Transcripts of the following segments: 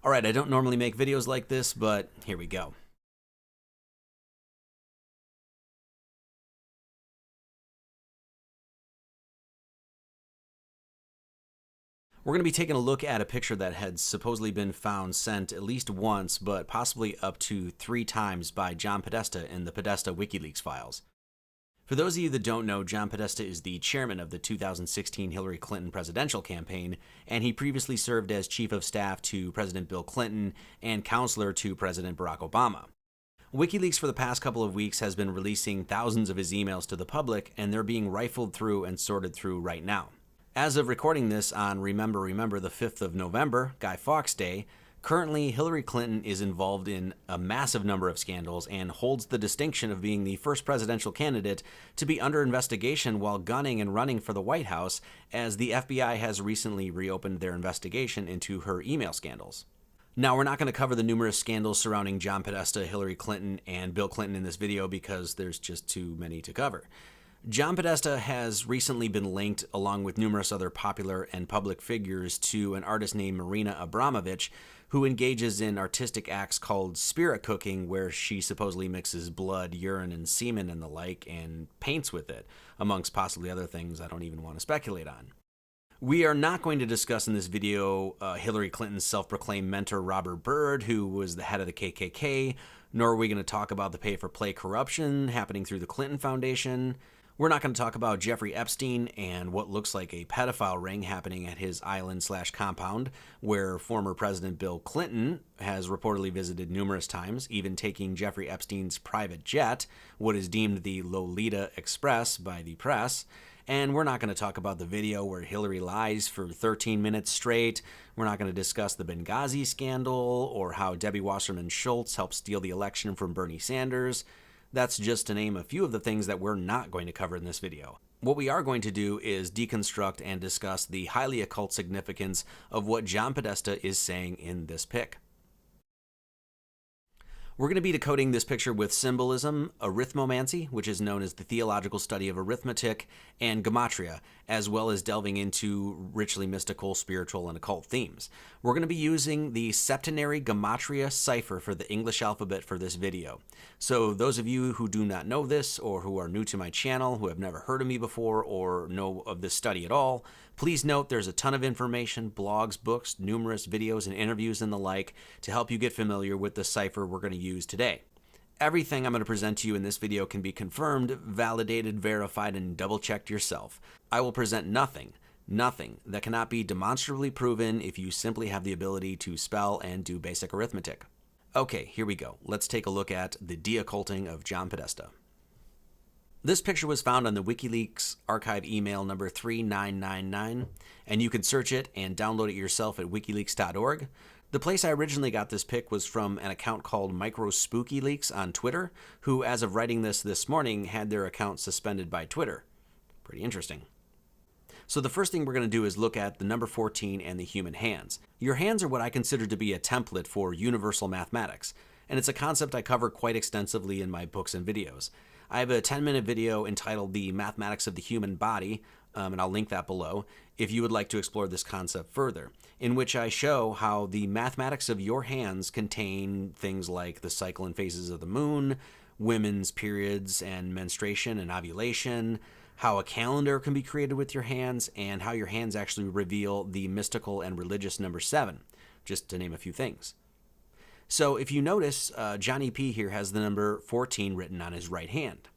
Alright, I don't normally make videos like this, but here we go. We're going to be taking a look at a picture that had supposedly been found sent at least once, but possibly up to 3 times by John Podesta in the Podesta WikiLeaks files. For those of you that don't know, John Podesta is the chairman of the 2016 Hillary Clinton presidential campaign, and he previously served as chief of staff to President Bill Clinton and counselor to President Barack Obama. WikiLeaks for the past couple of weeks has been releasing thousands of his emails to the public, and they're being rifled through and sorted through right now. As of recording this on Remember the 5th of November, Guy Fawkes Day, currently Hillary Clinton is involved in a massive number of scandals and holds the distinction of being the first presidential candidate to be under investigation while gunning and running for the White House, as the FBI has recently reopened their investigation into her email scandals. Now, we're not going to cover the numerous scandals surrounding John Podesta, Hillary Clinton, and Bill Clinton in this video because there's just too many to cover. John Podesta has recently been linked, along with numerous other popular and public figures, to an artist named Marina Abramovich, who engages in artistic acts called spirit cooking, where she supposedly mixes blood, urine, and semen and the like, and paints with it, amongst possibly other things I don't even want to speculate on. We are not going to discuss in this video Hillary Clinton's self-proclaimed mentor Robert Byrd, who was the head of the KKK, nor are we going to talk about the pay-for-play corruption happening through the Clinton Foundation. We're not going to talk about Jeffrey Epstein and what looks like a pedophile ring happening at his island/compound, where former President Bill Clinton has reportedly visited numerous times, even taking Jeffrey Epstein's private jet, what is deemed the Lolita Express by the press. And we're not going to talk about the video where Hillary lies for 13 minutes straight. We're not going to discuss the Benghazi scandal or how Debbie Wasserman Schultz helped steal the election from Bernie Sanders. That's just to name a few of the things that we're not going to cover in this video. What we are going to do is deconstruct and discuss the highly occult significance of what John Podesta is saying in this pic. We're going to be decoding this picture with symbolism, arithmomancy, which is known as the theological study of arithmetic, and gematria, as well as delving into richly mystical, spiritual, and occult themes. We're going to be using the septenary gematria cipher for the English alphabet for this video. So those of you who do not know this, or who are new to my channel, who have never heard of me before, or know of this study at all, please note there's a ton of information, blogs, books, numerous videos and interviews and the like to help you get familiar with the cipher we're going to use today. Everything I'm going to present to you in this video can be confirmed, validated, verified, and double-checked yourself. I will present nothing that cannot be demonstrably proven if you simply have the ability to spell and do basic arithmetic. Okay, here we go. Let's take a look at the de-occulting of John Podesta. This picture was found on the WikiLeaks archive email number 3999, and you can search it and download it yourself at wikileaks.org. The place I originally got this pic was from an account called MicroSpookyLeaks on Twitter, who, as of writing this morning, had their account suspended by Twitter. Pretty interesting. So the first thing we're going to do is look at the number 14 and the human hands. Your hands are what I consider to be a template for universal mathematics, and it's a concept I cover quite extensively in my books and videos. I have a 10-minute video entitled The Mathematics of the Human Body, and I'll link that below, if you would like to explore this concept further, in which I show how the mathematics of your hands contain things like the cycle and phases of the moon, women's periods and menstruation and ovulation, how a calendar can be created with your hands, and how your hands actually reveal the mystical and religious number 7, just to name a few things. So if you notice, Johnny P here has the number 14 written on his right hand.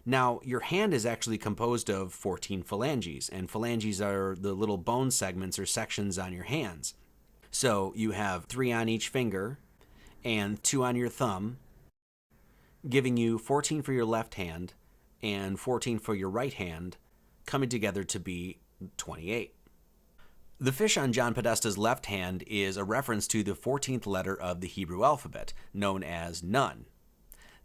Now, your hand is actually composed of 14 phalanges, and phalanges are the little bone segments or sections on your hands. So you have 3 on each finger and 2 on your thumb, giving you 14 for your left hand and 14 for your right hand, coming together to be 28. The fish on John Podesta's left hand is a reference to the 14th letter of the Hebrew alphabet, known as Nun.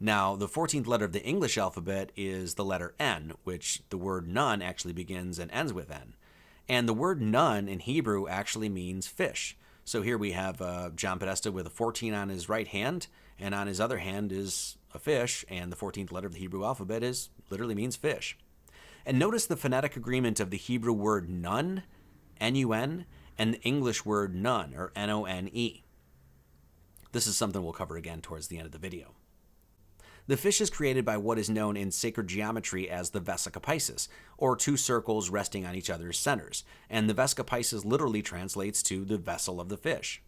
Now, the 14th letter of the English alphabet is the letter N, which the word none actually begins and ends with N. And the word none in Hebrew actually means fish. So here we have John Podesta with a 14 on his right hand, and on his other hand is a fish, and the 14th letter of the Hebrew alphabet literally means fish. And notice the phonetic agreement of the Hebrew word nun, N-U-N, and the English word none, or N-O-N-E. This is something we'll cover again towards the end of the video. The fish is created by what is known in sacred geometry as the vesica piscis, or two circles resting on each other's centers, and the vesica piscis literally translates to the vessel of the fish.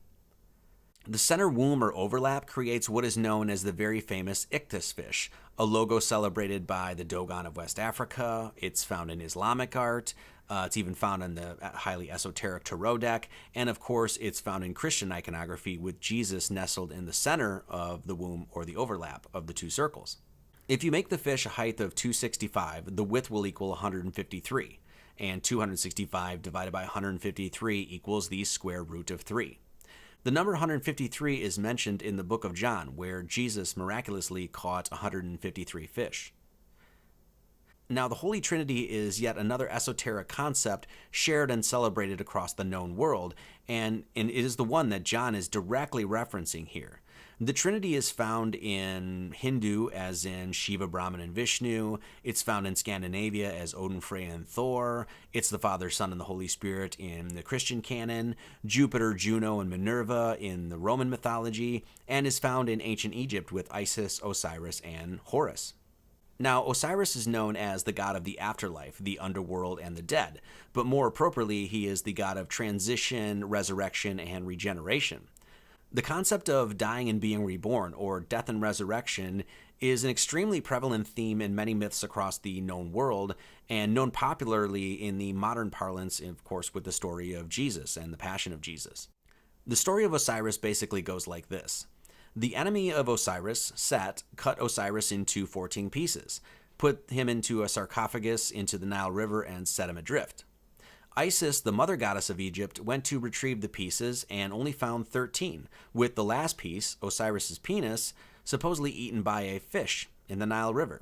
The center womb or overlap creates what is known as the very famous ichthys fish, a logo celebrated by the Dogon of West Africa. It's found in Islamic art. It's even found on the highly esoteric tarot deck. And of course, it's found in Christian iconography with Jesus nestled in the center of the womb or the overlap of the two circles. If you make the fish a height of 265, the width will equal 153. And 265 divided by 153 equals the square root of 3. The number 153 is mentioned in the book of John, where Jesus miraculously caught 153 fish. Now, the Holy Trinity is yet another esoteric concept shared and celebrated across the known world, and it is the one that John is directly referencing here. The Trinity is found in Hindu as in Shiva, Brahman, and Vishnu. It's found in Scandinavia as Odin, Freya, and Thor. It's the Father, Son, and the Holy Spirit in the Christian canon, Jupiter, Juno, and Minerva in the Roman mythology, and is found in ancient Egypt with Isis, Osiris, and Horus. Now, Osiris is known as the god of the afterlife, the underworld, and the dead, but more appropriately, he is the god of transition, resurrection, and regeneration. The concept of dying and being reborn, or death and resurrection, is an extremely prevalent theme in many myths across the known world, and known popularly in the modern parlance, of course, with the story of Jesus and the Passion of Jesus. The story of Osiris basically goes like this. The enemy of Osiris, Set, cut Osiris into 14 pieces, put him into a sarcophagus into the Nile River, and set him adrift. Isis, the mother goddess of Egypt, went to retrieve the pieces and only found 13, with the last piece, Osiris's penis, supposedly eaten by a fish in the Nile River.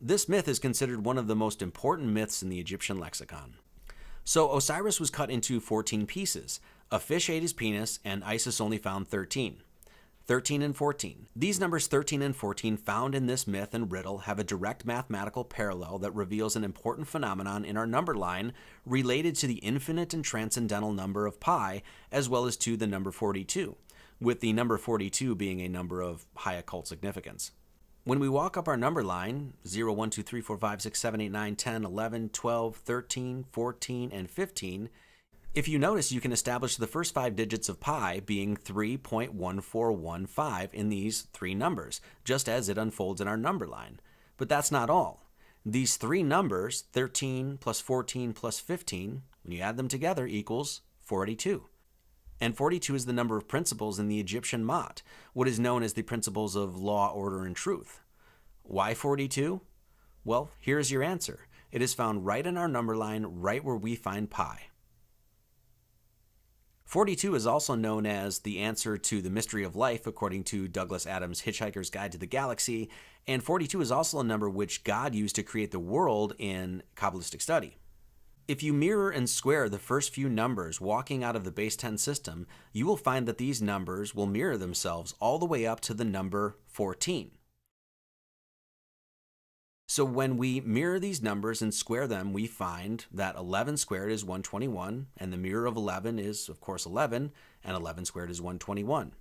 This myth is considered one of the most important myths in the Egyptian lexicon. So Osiris was cut into 14 pieces. A fish ate his penis, and Isis only found 13. 13 and 14. These numbers 13 and 14 found in this myth and riddle have a direct mathematical parallel that reveals an important phenomenon in our number line related to the infinite and transcendental number of pi, as well as to the number 42, with the number 42 being a number of high occult significance. When we walk up our number line, 0, 1, 2, 3, 4, 5, 6, 7, 8, 9, 10, 11, 12, 13, 14, and 15, if you notice, you can establish the first 5 digits of pi being 3.1415 in these three numbers, just as it unfolds in our number line. But that's not all. These three numbers, 13 plus 14 plus 15, when you add them together, equals 42. And 42 is the number of principles in the Egyptian Ma'at, what is known as the principles of law, order, and truth. Why 42? Well, here's your answer. It is found right in our number line, right where we find pi. 42 is also known as the answer to the mystery of life, according to Douglas Adams' Hitchhiker's Guide to the Galaxy, and 42 is also a number which God used to create the world in Kabbalistic study. If you mirror and square the first few numbers walking out of the base 10 system, you will find that these numbers will mirror themselves all the way up to the number 14. So when we mirror these numbers and square them, we find that 11 squared is 121, and the mirror of 11 is, of course, 11, and 11 squared is 121.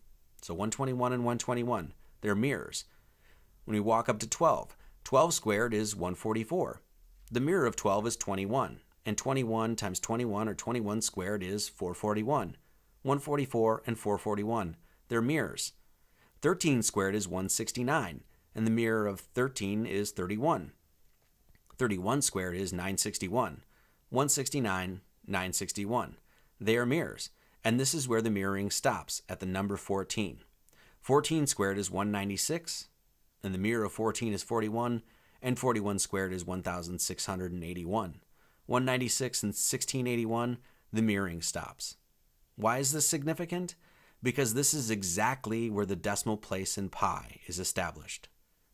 So 121 and 121, they're mirrors. When we walk up to 12, 12 squared is 144. The mirror of 12 is 21, and 21 times 21, or 21 squared, is 441. 144 and 441, they're mirrors. 13 squared is 169. And the mirror of 13 is 31. 31 squared is 961. 169, 961. They are mirrors, and this is where the mirroring stops, at the number 14. 14 squared is 196, and the mirror of 14 is 41, and 41 squared is 1,681. 196 and 1681, the mirroring stops. Why is this significant? Because this is exactly where the decimal place in pi is established,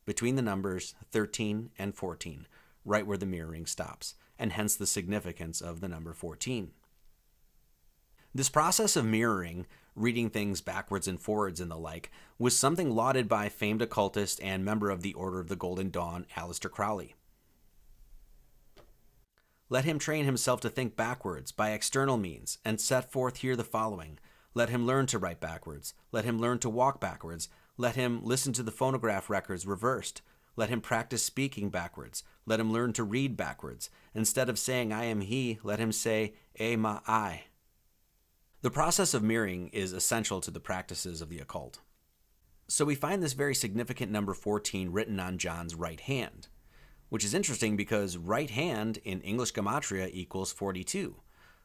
between the numbers 13 and 14, right where the mirroring stops, and hence the significance of the number 14. This process of mirroring, reading things backwards and forwards and the like, was something lauded by famed occultist and member of the Order of the Golden Dawn, Aleister Crowley. Let him train himself to think backwards by external means, and set forth here the following. Let him learn to write backwards. Let him learn to walk backwards. Let him listen to the phonograph records reversed. Let him practice speaking backwards. Let him learn to read backwards. Instead of saying, I am he, let him say, ma I. The process of mirroring is essential to the practices of the occult. So we find this very significant number 14 written on John's right hand, which is interesting because right hand in English gematria equals 42,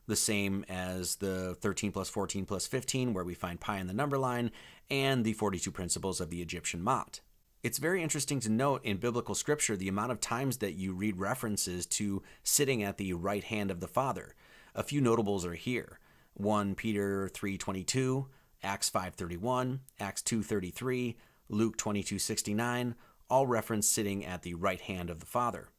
the same as the 13 plus 14 plus 15, where we find pi in the number line, and the 42 principles of the Egyptian Mot. It's very interesting to note in biblical scripture the amount of times that you read references to sitting at the right hand of the Father. A few notables are here. 1 Peter 3:22, Acts 5:31, Acts 2:33, Luke 22:69, all reference sitting at the right hand of the Father.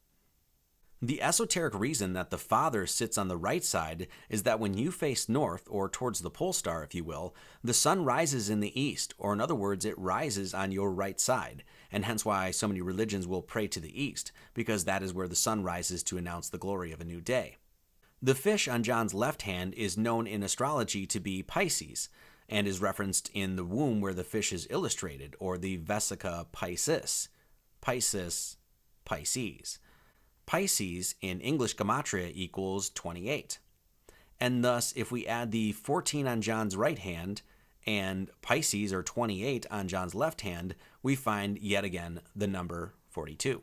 The esoteric reason that the Father sits on the right side is that when you face north, or towards the pole star, if you will, the sun rises in the east, or in other words, it rises on your right side, and hence why so many religions will pray to the east, because that is where the sun rises to announce the glory of a new day. The fish on John's left hand is known in astrology to be Pisces, and is referenced in the womb where the fish is illustrated, or the Vesica Piscis. Pisces. Pisces in English gematria equals 28. And thus, if we add the 14 on John's right hand and Pisces, or 28, on John's left hand, we find yet again the number 42.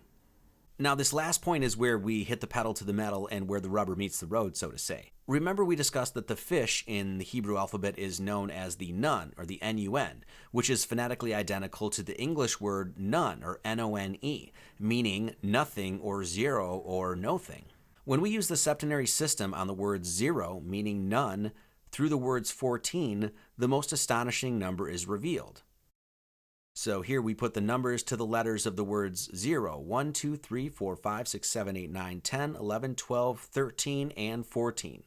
Now, this last point is where we hit the pedal to the metal and where the rubber meets the road, so to say. Remember, we discussed that the fish in the Hebrew alphabet is known as the nun, or the N-U-N, which is phonetically identical to the English word none, or N-O-N-E, meaning nothing or zero or no thing. When we use the septenary system on the word zero, meaning none, through the words 14, the most astonishing number is revealed. So here we put the numbers to the letters of the words 0, 1, 2, 3, 4, 5, 6, 7, 8, 9, 10, 11, 12, 13, and 14,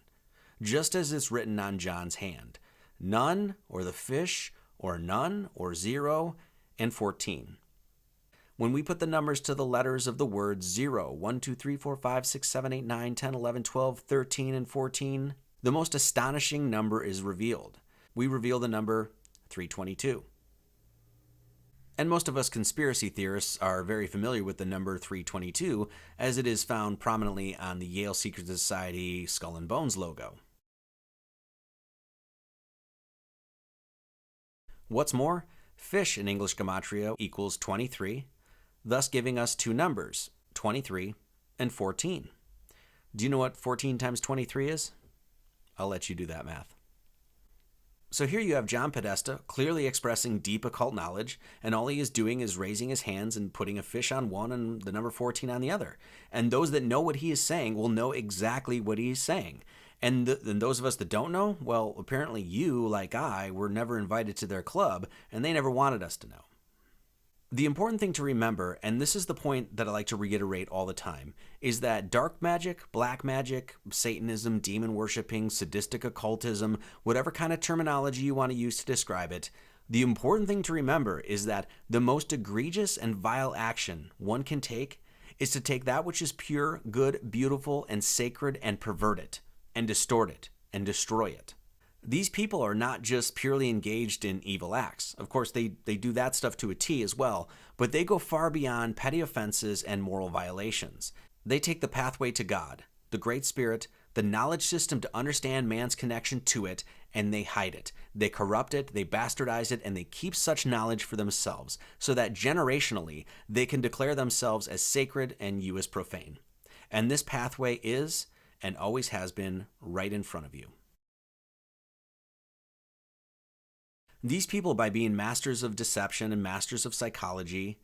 just as it's written on John's hand. None, or the fish, or none, or 0, and 14. When we put the numbers to the letters of the words 0, 1, 2, 3, 4, 5, 6, 7, 8, 9, 10, 11, 12, 13, and 14, the most astonishing number is revealed. We reveal the number 322. And most of us conspiracy theorists are very familiar with the number 322, as it is found prominently on the Yale Secret Society Skull and Bones logo. What's more, fish in English gematria equals 23, thus giving us two numbers, 23 and 14. Do you know what 14 times 23 is? I'll let you do that math. So here you have John Podesta clearly expressing deep occult knowledge, and all he is doing is raising his hands and putting a fish on one and the number 14 on the other. And those that know what he is saying will know exactly what he is saying. And those of us that don't know, well, apparently you, like I, were never invited to their club, and they never wanted us to know. The important thing to remember, and this is the point that I like to reiterate all the time, is that dark magic, black magic, Satanism, demon worshipping, sadistic occultism, whatever kind of terminology you want to use to describe it, the important thing to remember is that the most egregious and vile action one can take is to take that which is pure, good, beautiful, and sacred and pervert it, and distort it, and destroy it. These people are not just purely engaged in evil acts. Of course, they do that stuff to a T as well, but they go far beyond petty offenses and moral violations. They take the pathway to God, the Great Spirit, the knowledge system to understand man's connection to it, and they hide it. They corrupt it, they bastardize it, and they keep such knowledge for themselves, so that generationally they can declare themselves as sacred and you as profane. And this pathway is, and always has been, right in front of you. These people, by being masters of deception and masters of psychology,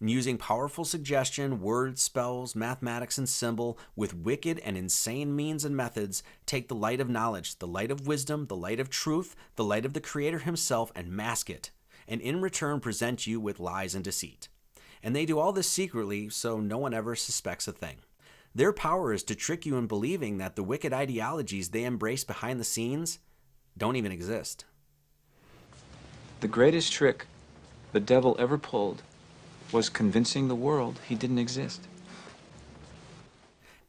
and using powerful suggestion, words, spells, mathematics, and symbol with wicked and insane means and methods, take the light of knowledge, the light of wisdom, the light of truth, the light of the Creator himself, and mask it, and in return present you with lies and deceit. And they do all this secretly, so no one ever suspects a thing. Their power is to trick you in believing that the wicked ideologies they embrace behind the scenes don't even exist. The greatest trick the devil ever pulled was convincing the world he didn't exist.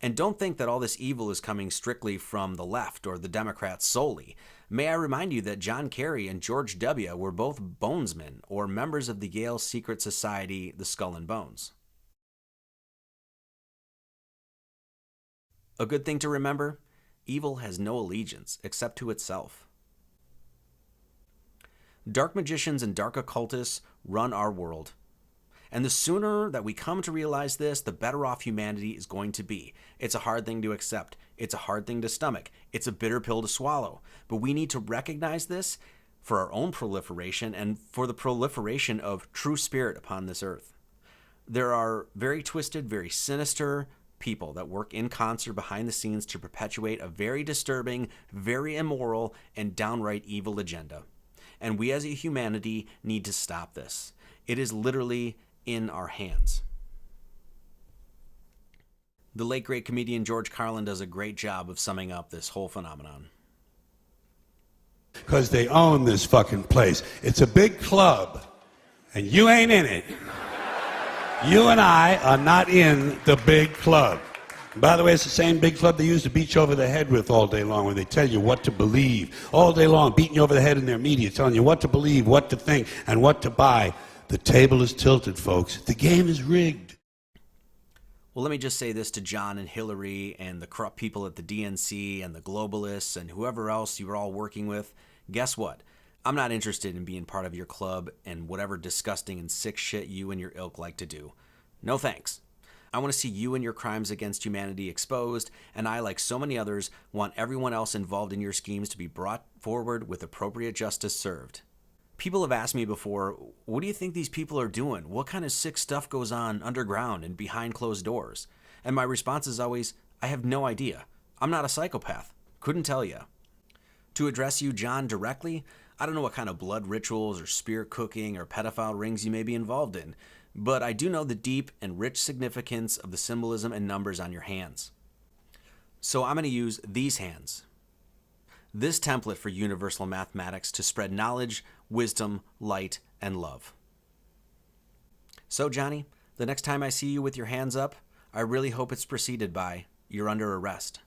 And don't think that all this evil is coming strictly from the left or the Democrats solely. May I remind you that John Kerry and George W. were both bonesmen, or members of the Yale secret society, the Skull and Bones. A good thing to remember, evil has no allegiance except to itself. Dark magicians and dark occultists run our world. And the sooner that we come to realize this, the better off humanity is going to be. It's a hard thing to accept. It's a hard thing to stomach. It's a bitter pill to swallow. But we need to recognize this for our own proliferation and for the proliferation of true spirit upon this earth. There are very twisted, very sinister people that work in concert behind the scenes to perpetuate a very disturbing, very immoral, and downright evil agenda. And we as a humanity need to stop this. It is literally in our hands. The late great comedian George Carlin does a great job of summing up this whole phenomenon. Because they own this fucking place. It's a big club, and you ain't in it. You and I are not in the big club. By the way, it's the same big club they used to beat you over the head with all day long when they tell you what to believe. All day long, beating you over the head in their media, telling you what to believe, what to think, and what to buy. The table is tilted, folks. The game is rigged. Well, let me just say this to John and Hillary and the corrupt people at the DNC and the globalists and whoever else you were all working with. Guess what? I'm not interested in being part of your club and whatever disgusting and sick shit you and your ilk like to do. No thanks. I want to see you and your crimes against humanity exposed, and I, like so many others, want everyone else involved in your schemes to be brought forward with appropriate justice served. People have asked me before, what do you think these people are doing? What kind of sick stuff goes on underground and behind closed doors? And my response is always, I have no idea. I'm not a psychopath. Couldn't tell you. To address you, John, directly, I don't know what kind of blood rituals or spirit cooking or pedophile rings you may be involved in, but I do know the deep and rich significance of the symbolism and numbers on your hands. So I'm going to use these hands. This template for universal mathematics to spread knowledge, wisdom, light, and love. So, Johnny, the next time I see you with your hands up, I really hope it's preceded by, you're under arrest.